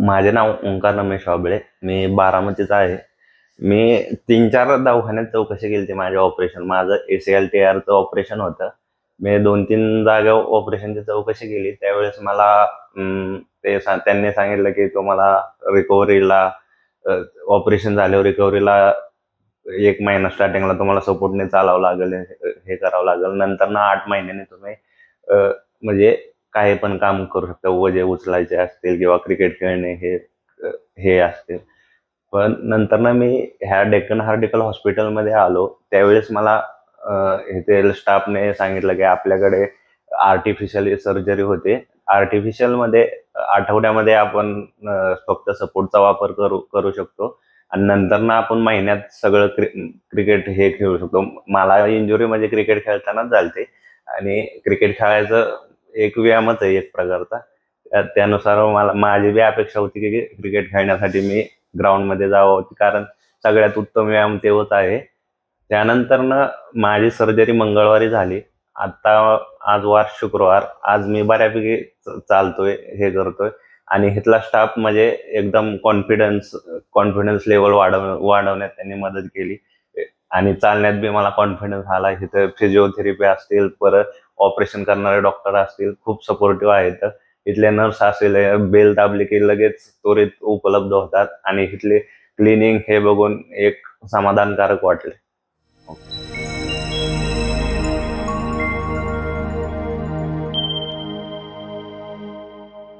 माझे नाव ओंकार रमेश वाबळे. मी बारामतीचा आहे. मी 3-4 दवाखान्यात चौकशी केली होती. माझं ACL-TR ऑपरेशन होतं. मी 2-3 जागा ऑपरेशनची चौकशी केली. त्यावेळेस मला त्यांनी सांगितलं की तुम्हाला रिकव्हरीला ऑपरेशन झाल्यावर रिकव्हरीला 1 महिना स्टार्टिंगला तुम्हाला सपोर्टने चालावं लागेल, हे करावं लागेल. नंतर ना 8 महिन्याने तुम्ही म्हणजे काही पण काम करू शकता. ओझे उचलायचे असतील किंवा क्रिकेट खेळणे हे असतील. पण नंतर ना मी ह्या डेक्कन हार्टिकल हॉस्पिटलमध्ये आलो. त्यावेळेस मला इथे स्टाफने सांगितलं की आपल्याकडे आर्टिफिशियल सर्जरी होते. आर्टिफिशियलमध्ये आठवड्यामध्ये आपण फक्त सपोर्टचा वापर करू शकतो आणि नंतर ना आपण महिन्यात सगळं क्रिकेट हे खेळू शकतो. मला इंजुरी म्हणजे क्रिकेट खेळतानाच झालते आणि क्रिकेट खेळायचं एक व्यायामच आहे एक प्रकारचा. त्यानुसार माझी बी अपेक्षा होती की क्रिकेट खेळण्यासाठी मी ग्राउंडमध्ये जावं, कारण सगळ्यात उत्तम व्यायाम तेच आहे. त्यानंतर ना माझी सर्जरी मंगळवारी झाली. आज वार शुक्रवार. आज मी बऱ्यापैकी चालतोय, हे करतोय आणि इथला स्टाफ म्हणजे एकदम कॉन्फिडन्स लेवल वाढवण्यात त्यांनी मदत केली आणि चालण्यात बी मला कॉन्फिडन्स आला. इथं फिजिओथेरपी असतील, परत ऑपरेशन करणारे डॉक्टर असतील, खूप सपोर्टिव्ह आहेत. इथले नर्स असतील, बेल दाबली की लगेच त्वरित उपलब्ध होतात आणि इथले क्लिनिंग हे बघून एक समाधानकारक वाटले.